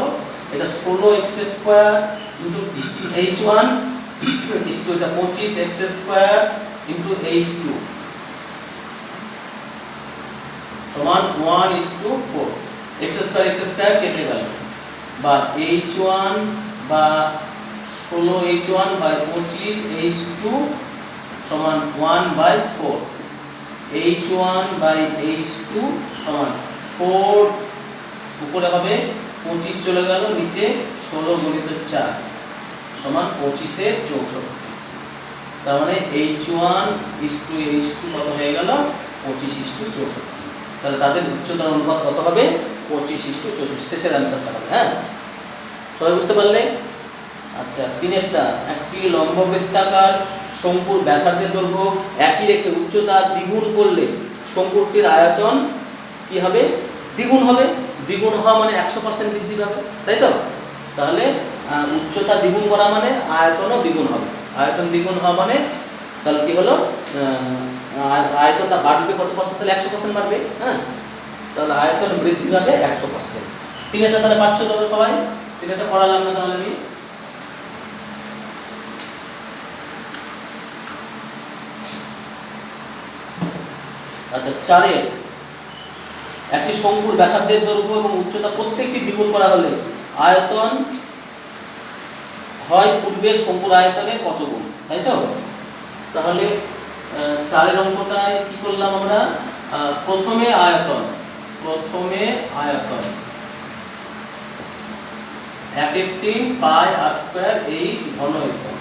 এটা 16x square into h1 is to এটা 25x স্কয়ার ইনটু h2 সমান 1:4। x স্কয়ার কেটে গেল, বা h1 বা 16h1 বাই 25h2 সমান 1/4। h1 বাই h2 সমান 4, উপরে হবে 25 চলে গেল, নিচে 16 গুণিত 4 সমান 25 এর 64। তার মানে h1 h2 কত হয়ে গেল, 25:64। তাহলে তাদের উচ্চতার অনুপাত কত হবে, 25:64। শেষের অ্যান্সারটা হবে। হ্যাঁ, সবাই বুঝতে পারলে? আচ্ছা, তিনেরটা, একটি লম্ববৃত্তাকার শঙ্কুর ব্যাসার্ধের দৈর্ঘ্য একই রেখে উচ্চতা দ্বিগুণ করলে শঙ্কুটির আয়তন কি হবে, দ্বিগুণ হবে। দ্বিগুণ হওয়া মানে 100% বৃদ্ধি পাবে, তাই তো? তাহলে উচ্চতা দ্বিগুণ করা মানে আয়তনও দ্বিগুণ হবে। আয়তন দ্বিগুণ হওয়া মানে তাহলে কি হলো, আয়তনটা বাড়বে কত পার্সেন্ট, তাহলে 100% বাড়বে। হ্যাঁ, তাহলে আয়তন বৃদ্ধি পাবে 100%। তিনটা তাহলে পাচ্ছ তোমরা সবাই, তিনটা পড়ালাম না তাহলে আমি। আচ্ছা, 4 একটি শঙ্কুর ব্যাসার্ধের দৈর্ঘ্য এবং উচ্চতা প্রত্যেকটি দ্বিগুণ করা হলে আয়তন হয় পূর্বের শঙ্কুর আয়তনের কত গুণ, তাই তো? তাহলে 4 অঙ্কটায় কি করলাম আমরা, প্রথমে আয়তন 1/3 পাই r স্কয়ার h ঘন একক।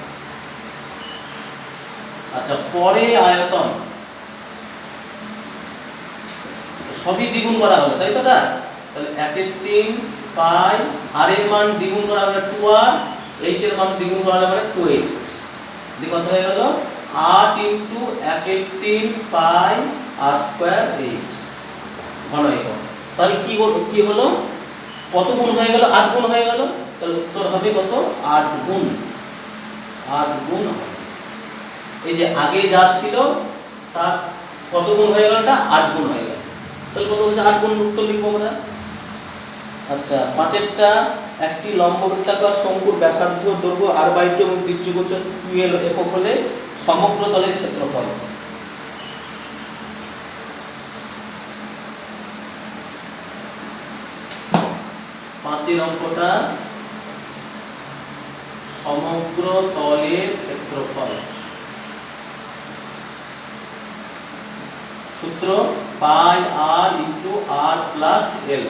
আচ্ছা, পরে আয়তন সবই দ্বিগুণ করা হলো, তাই তো? তাহলে 1/3 পাই, r এর মান দ্বিগুণ করা হলো 2r, h এর মান দ্বিগুণ করা হলো 2h। দি কত হয়ে গেল, 8 * 1/3 পাই r স্কয়ার h ঘন একক। তাহলে কি হলো, কত গুণ হয়ে গেল, 8 গুণ হয়ে গেল। তাহলে উত্তর হবে কত, 8 গুণ। এই যে আগে যা ছিল তার কত গুণ হয়ে গেল, 8 গুণ হয়ে গেল। তাহলে কত হচ্ছে, 8 গুণ উত্তর লিখবো আমরা। আচ্ছা, 5এরটা, একটি লম্ববৃত্তাকার শঙ্কুর ব্যাসার্ধ দৈর্ঘ্য r/2 এবং তির্যক উচ্চতা 2l একক হলে সমগ্র তলের ক্ষেত্রফল। পাঁচের অঙ্কটা সমগ্র তলের ক্ষেত্রফল। ক্ষেত্রফল। সূত্র পাই আর ইন্টু আর প্লাস এল।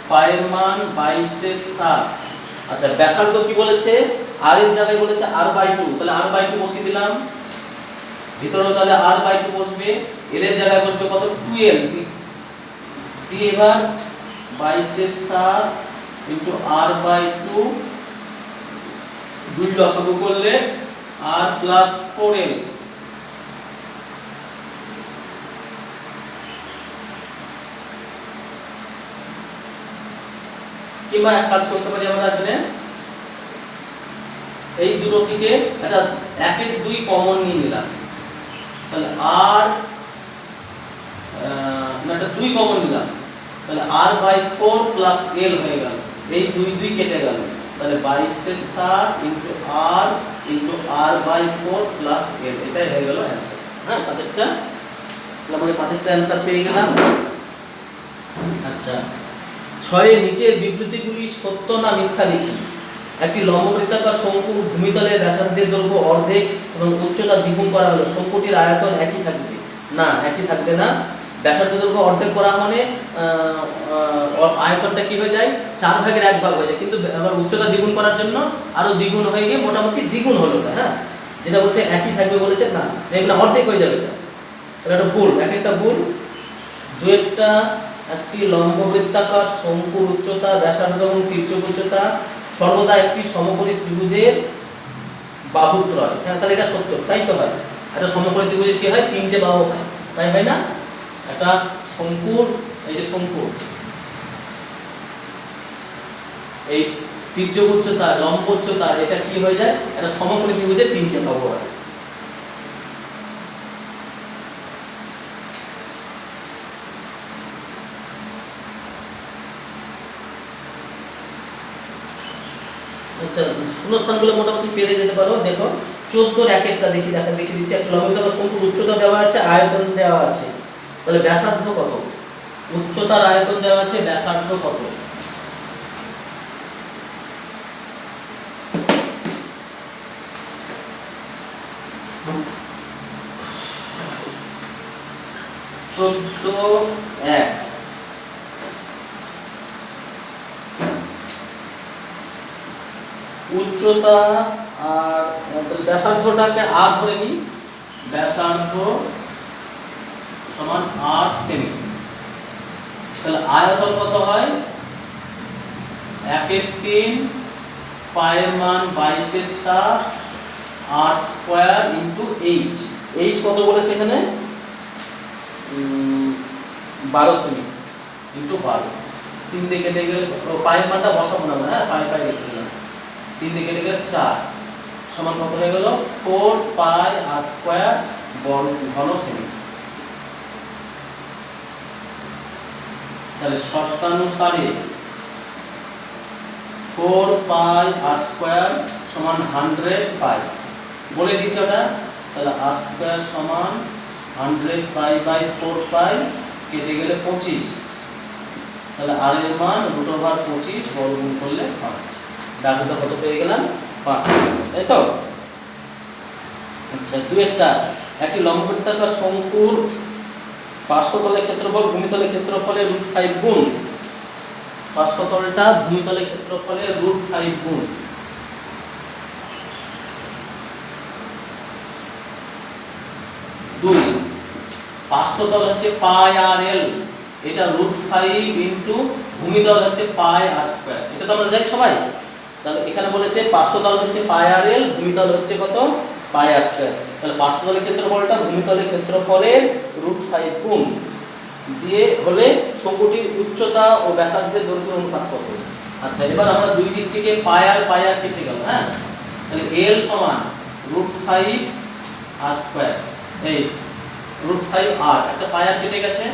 পায়ের মান 22/7। আচ্ছা ব্যাসার্ধ কি বলেছে? আর এর জায়গায় বলেছে r/2, তাহলে r/2 বসিয়ে দিলাম। ভিতরে তাহলে r/2 বসবে, এল এর জায়গায় বসবে কত? 2l। দিয়ে এবার 22/7 ইন্টু r/2, 2 লসাগু করলে r প্লাস 4l। কিংবা এক কাজ করতে পারি আমরা এখানে, এই দুটো থেকে একটা 1-2 কমন নিয়ে নিলাম, তাহলে আর না এটা 2 কমন নিলাম, তাহলে r/4 প্লাস l হয়ে গেল। এই 2 কেটে গেল, তাহলে 22/7 into r into r/4 plus l, এটাই হয়ে গেল অ্যান্সার। হ্যাঁ, পাঁচেরটা আমরা পাঁচেরটা অ্যান্সার পেয়ে গেলাম। আচ্ছা 6 এর নিচের বিবৃতিগুলি সত্য না মিথ্যা লিখি। একটি লম্ববৃত্তাকার শঙ্কু ভূমিতলের ব্যাসার্ধের দৈর্ঘ্য অর্ধেক এবং উচ্চতা দ্বিগুণ করা হলো, শঙ্কুটির আয়তন একই থাকবে না? একই থাকবে না। ব্যাসার্ধ দৈর্ঘ্য অর্ধেক করা মানে আয়তনটা কি হয়ে যায়? 4/1 হয়ে যায়, কিন্তু আবার উচ্চতা দ্বিগুণ করার জন্য আরো দ্বিগুণ হয়ে গিয়ে মোটামুটি দ্বিগুণ হলো না। হ্যাঁ, যেটা বলছে একই থাকবে বলেছে না, এগুলো অর্ধেক হয়ে যাবে। এটা একটা ভুল, এক একটা ভুল। দুইটা একটি লম্ববৃত্তাকার শঙ্কুর উচ্চতা, ব্যাসার্ধ এবং তির্যক উচ্চতা সর্বদা একটি সমকোণী ত্রিভুজের বাহুত্রয়। হ্যাঁ, তাহলে এটা সত্য, তাই তো হয়। একটা সমকোণী ত্রিভুজের কি হয়? 3টে বাহু হয়, তাই হয় না? একটা শঙ্কুর, এই যে শঙ্কুর এই তির্যক উচ্চতা, লম্ব উচ্চতা, এটা কি হয়ে যায়? একটা সমকোণী ত্রিভুজের 3টে বাহু হয়। আচ্ছা শূন্যস্থানগুলো মোটামুটি পেরে যেতে পারো। দেখো 14 এর একটা দেখি, দেখে দিচ্ছি। একটা লম্ববৃত্তাকার শঙ্কুর উচ্চতা দেওয়া আছে, আয়তন দেওয়া আছে, তাহলে ব্যাসার্ধ কত? উচ্চতার আয়তন দেওয়া আছে, ব্যাসার্ধ কত? উচ্চতা আর ব্যাসার্ধটাকে আর ধরে নিই, ব্যাসার্ধ সমান 8 সেমি। তাহলে আয়তন কত হয়? 1/3, পায়ের মান 22/7, r square into h। h কত বলেছে এখানে? 12 সেমি ইনটু 12। 3 দিয়ে কেটে গেলে পায়ের মানটা বসাবো না, হ্যাঁ পায়ে রেখে দিলাম। 3 দিয়ে কেটে গেলে 4 সমান কত হয়ে গেল? 4 পাই r স্কয়ার ঘন সেমি। তাহলে শর্তানুসারে 4 পাই r স্কয়ার সমান 100 পাই বলে দিয়েছে ওটা। তাহলে r স্কয়ার সমান 100 পাই বাই 4 পাই, কেটে গেলে 25। তাহলে r এর মান √25 বর্গমূল করলে 5। ডাকটা কত পেয়ে গেলাম? 5, তাই তো? আচ্ছা দুইটা, একটি লম্ববৃত্তাকার শঙ্কুর পার্শ্বতলের ক্ষেত্রফল ভূমিতলের ক্ষেত্রফলের √5 গুণ। পার্শ্বতলটা ভূমিতলের ক্ষেত্রফলের √5 গুণ। দুই, পার্শ্বতল হচ্ছে পাই আর এল, এটা √5 ইনটু ভূমিতল হচ্ছে পাই আর স্কয়ার। এটা তো আমরা জানি সবাই। তাহলে এখানে বলেছে পার্শ্বতল হচ্ছে পাই আর এল, ভূমিতল হচ্ছে কত? পাই আর স্কয়ার। তাহলে পার্শ্বতলের ক্ষেত্রফলটা ভূমিতলের ক্ষেত্রফলের √5 গুণ দিয়ে হলে শঙ্কুটির উচ্চতা ও ব্যাসার্ধের দৈর্ঘ্যের অনুপাত কত? আচ্ছা এবার আমরা দুই দিক থেকে পাই আর কেটে গেল। হ্যাঁ, তাহলে এল সমান √5 আর স্কয়ার, এই √5 আর একটা পাই আর কেটে গেছে।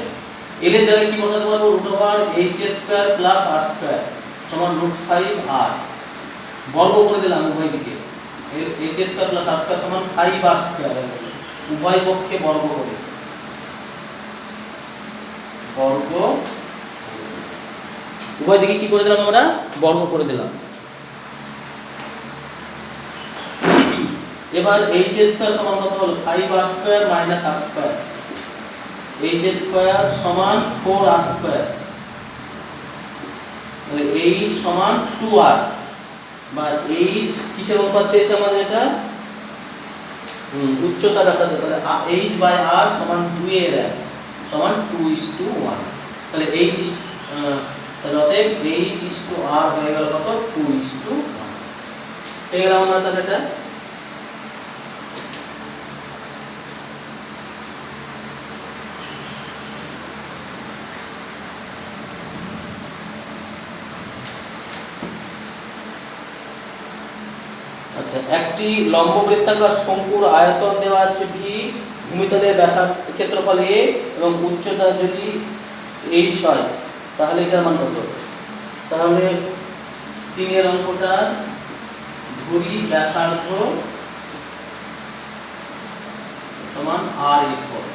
এল এর জায়গায় কি বসাতে পারবো? √h square plus r square সমান √5 আর বর্গ করে দিলাম উভয় দিকে। h square plus r square সমান 5r স্কয়ার, উভয় পক্ষে বর্গ করে বর্গ, উভয় দিকে কি করে দিলাম? আমরা বর্গ করে দিলাম। এবার এইচ স্কয়ার সমান কত হলো 5r square minus r square. H square সমান 4r স্কয়ার, মানে এইচ সমান 2r, বা এইচ কিসের অনুপাত চেয়েছে আমাদের এটা উচ্চতা ব্যাসার্ধ, তাহলে এইচ বাই আর সমান 2 এর 1 সমান 2:1। তাহলে এইচ তাহলে অতএব h/r হয়ে গেল কত 2:1 হয়ে গেল আমরা তাহলে এটা। আচ্ছা, একটি লম্ব বৃত্তাকার শঙ্কুর আয়তন দেওয়া আছে v, ভূমিতলের ব্যাসার্ধ ক্ষেত্রফল a এবং উচ্চতা যদি h হয়, তাহলে এটার মান কত? তাহলে 3 এর অঙ্কটা ধরি ব্যাসার্ধ সমান r একক,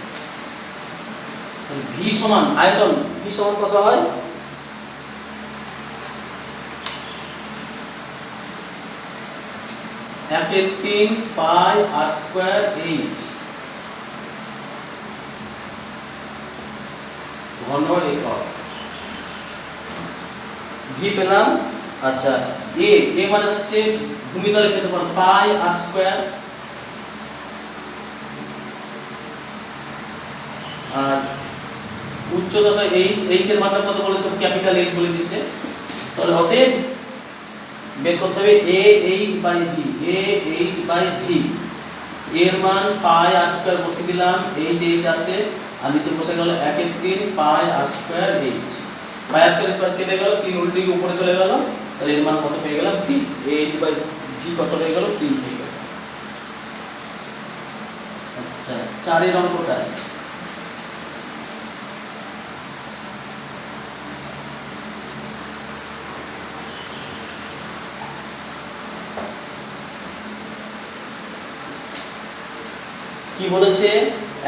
v সমান আয়তন v সমান কত হয় 1/3 পাই r স্কয়ার h ঘন একক, v পেলাম। আচ্ছা, a মানে হচ্ছে ভূমিতলের ক্ষেত্রফল পাই r স্কয়ার, আর উচ্চতা তো h এর মানটা কত বলেছে, ক্যাপিটাল H বলে দিয়েছে। তাহলে অতএব বের করতে হবে AH/V এর মান পাই r স্কয়ার বসিয়ে দিলাম, h আছে আর নিচে বসে গেল 1/3 পাই r স্কয়ার h। পাই r স্কয়ার পাশ কেটে গেল, 3 উল্টে গিয়ে উপরে চলে গেল, তাহলে এর মান কত পেয়ে গেলাম 3। AH/V কত হয়ে গেল 3 হয়ে গেল। আচ্ছা, 4 এর অঙ্কটা কি বলেছে,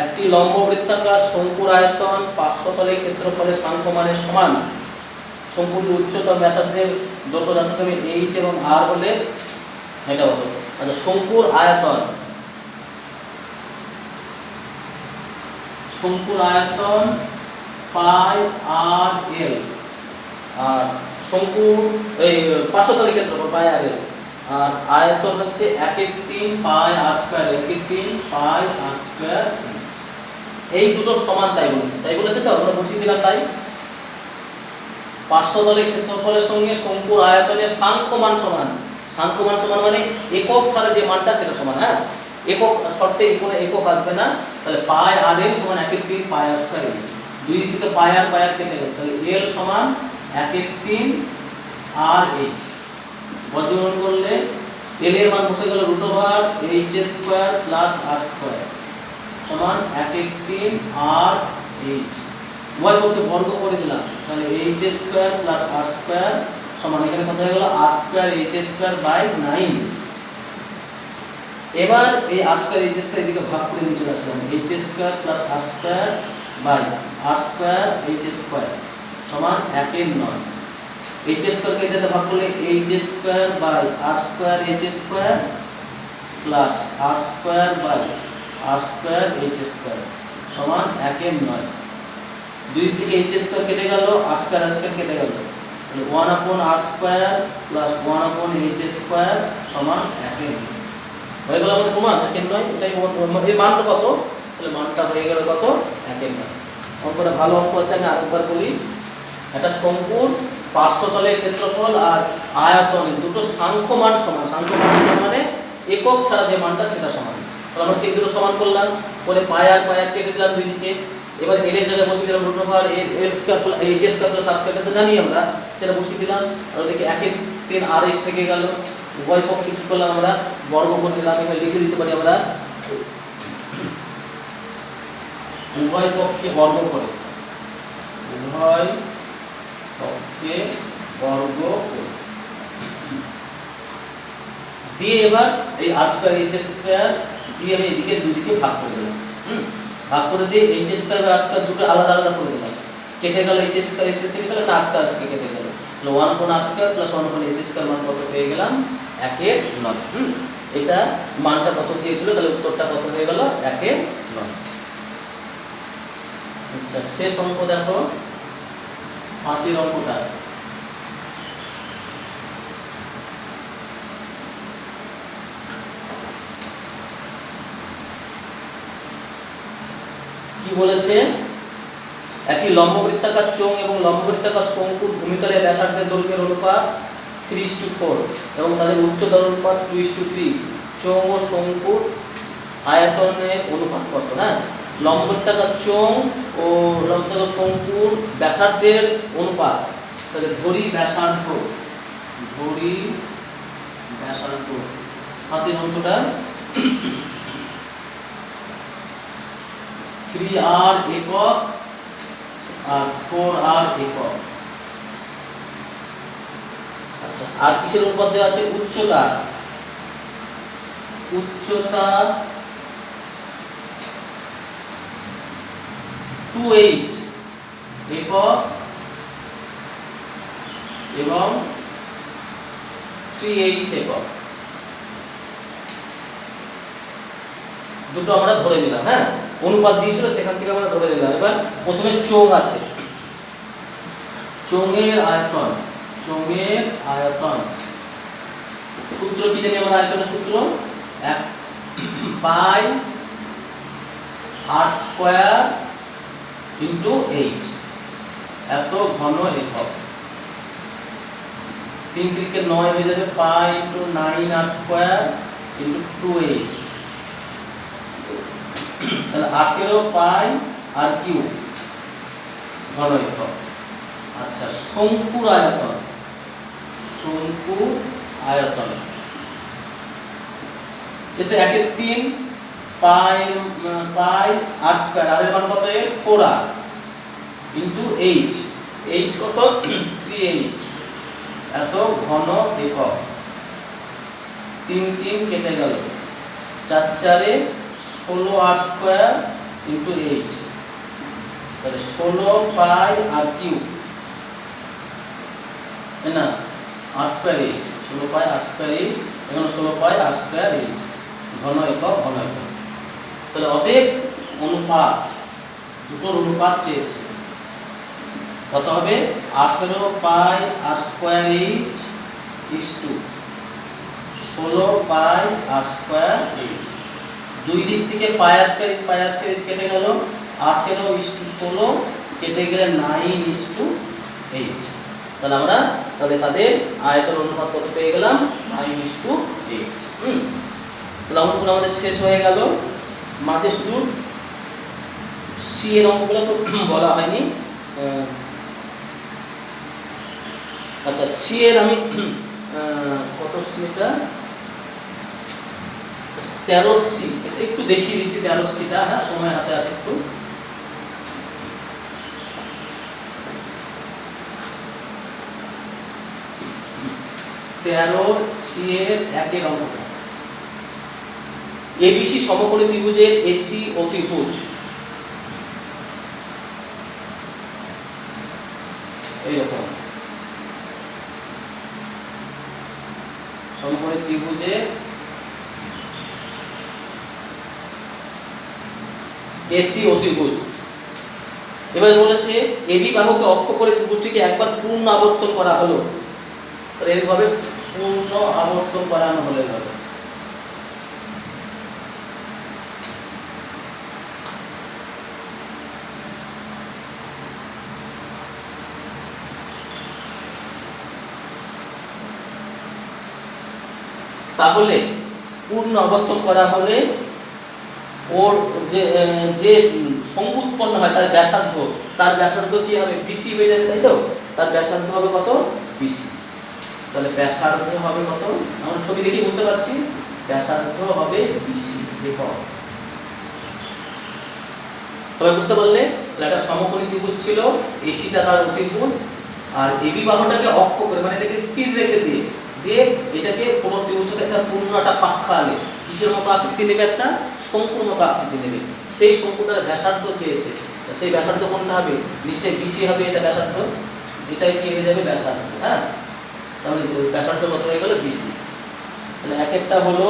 একটি লম্ব বৃত্তাকার শঙ্কুর আয়তন 500 তলের ক্ষেত্রফলের সাংখ্যমানের সমান। শঙ্কুর উচ্চতা ব্যাসার্ধের দৈর্ঘ্য জানতে হবে h এবং r হলে এটা হলো। আচ্ছা, শঙ্কুর আয়তন পাই r l, আর শঙ্কু এই 500 তলের ক্ষেত্রফল পাই r l, আর আয়তন হচ্ছে 1/3 পাই r স্কয়ার, 1/3 পাই r স্কয়ার h। এই দুটো সমান তাই বলেছে তো, আমরা বুঝিয়ে দিলাম। তাই 500 তলের ক্ষেত্রফলের সঙ্গে শঙ্কুর আয়তনের সাংখ্যমান সমান। সাংখ্যমান সমান মানে একক ছাড়া যে মানটা সেটা সমান। হ্যাঁ, একক শর্তে কোনো একক আসবে না। তাহলে পাই r l সমান 1/3 পাই r স্কয়ার h। দুই দিক থেকে পাই r কেটে গেল, তাহলে l সমান 1/3 r h। বর্গমূল করলে l এর মান বসে গেল √h square plus r square সমান 1/3 r h। উভয় পক্ষে বর্গ করে দিলাম, তাহলে h square plus r square সমান এখানে কত হয়ে গেল r square h square by 9। এবার এই r স্কয়ার h স্কয়ার এদিকে ভাগ করে নিয়ে চলে আসলাম, h square plus r square by r square h square সমান 1/9। h স্কয়ার কে এটাতে ভাগ করলে h square by r square h square plus r square by r square h square সমান 1/9। দুই থেকে h স্কয়ার কেটে গেল, r স্কয়ার কেটে গেল, তাহলে 1/r square plus 1/h square সমান 1/9 হয়ে গেল আমাদের প্রমাণ 1/9। এটাই এই মানটা কত, তাহলে মানটা হয়ে গেল কত 1/9। অঙ্কটা ভালো অঙ্ক আছে, আমি আরেকবার বলি। একটা শঙ্কুর 500 তলের ক্ষেত্রফল আর আয়তন দুটো সাংখ্যমান সমান। সাংখ্যমান সমান মানে একক ছাড়া যে মানটা সেটা সমান। তাহলে আমরা সেই দুটো সমান করলাম, করে পাই আর কেটে দিলাম দুই দিকে। এবার এর জায়গায় বসিয়ে দিলাম √l square plus h square plus r square, এটা জানি আমরা, সেটা বসিয়ে দিলাম। আর ওদিকে 1/3 rh থেকে গেল, উভয় পক্ষে কি করলাম আমরা বর্গ করে দিলাম। এখানে লিখে দিতে পারি আমরা উভয় পক্ষে বর্গ করে, উভয় পক্ষে বর্গ করে দিয়ে এবার এই r স্কয়ার h স্কয়ার দিয়ে আমি এদিকে দুই দিকে ভাগ করে দিলাম। ভাগ করে দিয়ে h স্কয়ার আর r স্কয়ার দুটো আলাদা আলাদা করে দিলাম। কেটে গেল h স্কয়ার h থেকে গেল, r স্কয়ার কেটে গেল, তাহলে 1/r square plus 1/h square মান কত পেয়ে গেলাম 1/9। এটা মানটা কত চেয়েছিল, তাহলে উত্তরটা কত হয়ে গেল 1/9। আচ্ছা শেষ অঙ্ক দেখো 5 অঙ্কটা। কি বলেছে, একটি লম্ববৃত্তাকার চোঙ এবং লম্ববৃত্তাকার শঙ্কুর ভূমিতলের ব্যাসার্ধের দৈর্ঘ্যের অনুপাত 3:4 এবং তাদের উচ্চতার অনুপাত 2:3। চোঙ ও শঙ্কুর আয়তনের অনুপাত কত? হ্যাঁ, লম্ববৃত্তাকার চোঙ ও লম্ববৃত্তাকার শঙ্কুর ব্যাসার্ধের অনুপাত, তাহলে ধরি ব্যাসার্ধ, ধরি ব্যাসার্ধ 5 অঙ্কটা 3r একক আর 4r একক। আচ্ছা আর কিসের অনুপাত দেওয়া আছে? উচ্চতা, উচ্চতা 2h একক এবং 3h একক, দুটো আমরা ধরে নিলাম। হ্যাঁ, অনুপাত দিয়েছিল সেখান থেকে আমরা ধরে নিলাম। এবার প্রথমে চোঙ আছে, চোঙের আয়তন, চোঙের আয়তন সূত্র কি জানি আমরা? আয়তনের সূত্র 1 পাই r স্কয়ার ইনটু h, এত ঘন একক। 3 × 9 হয়ে যাবে পাই into 9r square into 2h, তাহলে 18 পাই আর কিউব ঘন একক। আচ্ছা শঙ্কুর আয়তন, শঙ্কু আয়তন এতে 1/3 পাই r স্কয়ার, আর এর মান কত? 4r ইনটু h, h কত? 3h, এত ঘন একক। 3 3 কেটে গেল, 4 4 16r স্কয়ার ইনটু h, তাহলে 16 পাই আর কিউব না r স্কয়ার h, 16 পাই r স্কয়ার h, এখানে 16 পাই r স্কয়ার h, ঘন একক ঘন একক। তাহলে অতএব অনুপাত, দুটোর অনুপাত চেয়েছে, কত হবে? 18 পাই r square h is to 16 pi r square h। দুই দিক থেকে পাই r স্কয়ার h কেটে গেল, 18:16 কেটে গেলে 9:8। তাহলে আমরা তাদের আয়তন অনুপাত কত পেয়ে গেলাম? 9:8। তাহলে অঙ্কগুলো আমাদের শেষ হয়ে গেল। মাঝে শুধু সি এর অঙ্কগুলো তো বলা হয়নি। আচ্ছা সি এর আমি কত সি, এটা 13 সি, একটু দেখিয়ে দিচ্ছি 13 সিটা। হ্যাঁ, সময় হাতে আছে একটু। সি এর 1 অঙ্কটা, এবিসি সমকোণী ত্রিভুজের এসি অতিভুজ, এইরকম সমকোণী ত্রিভুজের এসি অতিভুজ। এবার বলেছে এবি বাহুকে অক্ষ করে ত্রিভুজটিকে একবার পূর্ণ আবর্তন করা হলো, তাহলে এইভাবে পূর্ণ আবর্তন করানো হলে হবে। তাহলে পূর্ণ আবর্তন করা হলে ওর যে শঙ্কু উৎপন্ন হয় তার ব্যাসার্ধ কি হবে? বিসি হয়ে যাবে, তাই তো? তার ব্যাসার্ধ হবে কত? বিসি। তাহলে ব্যাসার্ধ হবে কত? আমরা ছবি দেখে বুঝতে পারছি, ব্যাসার্ধ হবে বিসি একক। তবে বুঝতে পারলে একটা সমকোণী ত্রিভুজ ছিল, এসিটা তার অতিভুজ, আর এবি বাহুটাকে অক্ষ করে মানে এটাকে স্থির রেখে দিয়ে এটাকে পুরো ত্রিভুজটাকে একটা পূর্ণ একটা পাখা আনে, কিসের মতো আকৃতি নেবে? একটা শঙ্কুর মতো আকৃতি নেবে। সেই শঙ্কুটার ব্যাসার্ধ চেয়েছে, সেই ব্যাসার্ধ কোনটা হবে? নিশ্চয়ই বিসি হবে এটা ব্যাসার্ধ, এটাই কি হয়ে যাবে? ব্যাসার্ধ। হ্যাঁ, তাহলে ব্যাসার্ধ কত হয়ে গেল? বিসি। তাহলে এক একটা হলো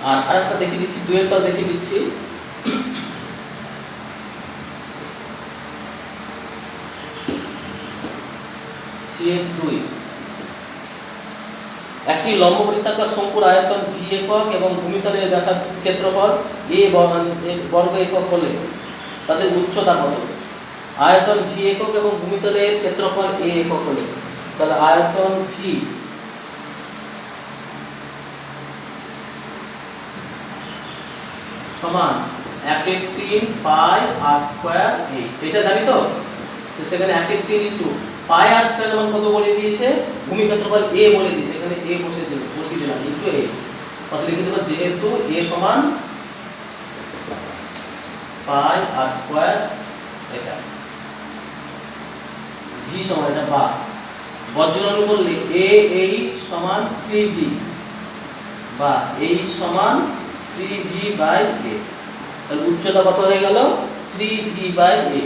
আর আরেকটা দেখিয়ে দিচ্ছি, দুয়েরটাও দেখিয়ে দিচ্ছি। C2 একটি লম্ব বৃত্তাকার শঙ্কুর আয়তন v একক এবং ভূমিতলের ব্যাসার্ধ ক্ষেত্রফল a বর্গ একক হলে তাদের উচ্চতা কত? আয়তন v একক এবং ভূমিতলের ক্ষেত্রফল a একক হলে তাহলে আয়তন v সমান 1/3 পাই r স্কয়ার h। এটা জানি তো, সেখানে 1/3 ইনটু পাই আর স্কয়ার মান কত বলে দিয়েছে, ভূমি ক্ষেত্রফল a বলে দিয়েছে, এখানে a বসিয়ে দিলাম ইনটু h। তাহলে লিখে দেব যেহেতু a সমান পাই আর স্কয়ার, এটা v সমান এটা বা বজ্রন করলে a h সমান 3v বা h সমান 3v বাই a। তাহলে উচ্চতা কত হয়ে গেল, 3v বাই a।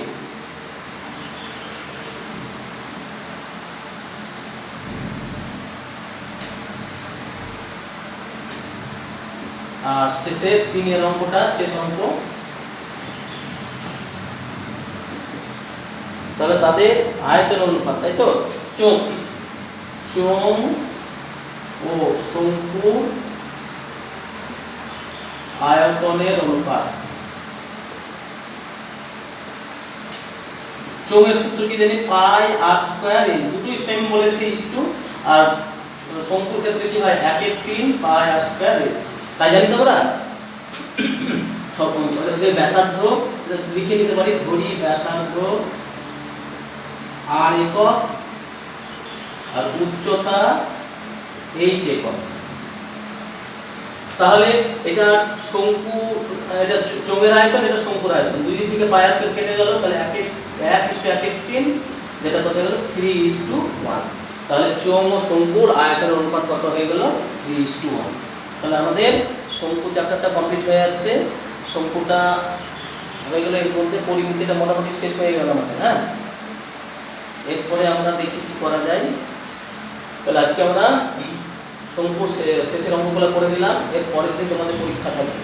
আর শেষে 3 এর অঙ্কটা শেষ অঙ্ক। তাহলে তাদের আয়তন অনুপাত, তাই তো, চোঙ ও শঙ্কুর আয়তনের অনুপাত। চোঙের সূত্র কি জানি, পাই আর স্কয়ার h, দুটোই সেম বলেছে ইসটু। আর শঙ্কুর ক্ষেত্রে কি হয়, 1/3 পাই আর স্কয়ার h, তাই জানি তো আমরা। সব ব্যাসার্ধ লিখে নিতে পারি, ধরি ব্যাসার্ধ r একক আর উচ্চতা h একক। তাহলে এটা শঙ্কু, এটা চোঙের আয়তন, এটা শঙ্কুর আয়তন, দুই দিক থেকে পাই আর স্কয়ার কেটে গেল, তাহলে 1:1/3 যেটা কত হলো 3:1। তাহলে চোঙ ও শঙ্কুর আয়তনের অনুপাত কত হয়ে গেল, 3:1। তাহলে আমাদের শঙ্কু চ্যাপ্টারটা কমপ্লিট হয়ে যাচ্ছে, শঙ্কুটা হয়ে গেল, এর মধ্যে পরিমিতিটা মোটামুটি শেষ হয়ে গেল আমাদের। হ্যাঁ, এরপরে আমরা দেখি কি করা যায়। তাহলে আজকে আমরা শঙ্কুর শেষের অঙ্কগুলো করে দিলাম, এর পরের দিন তোমাদের পরীক্ষা থাকবে।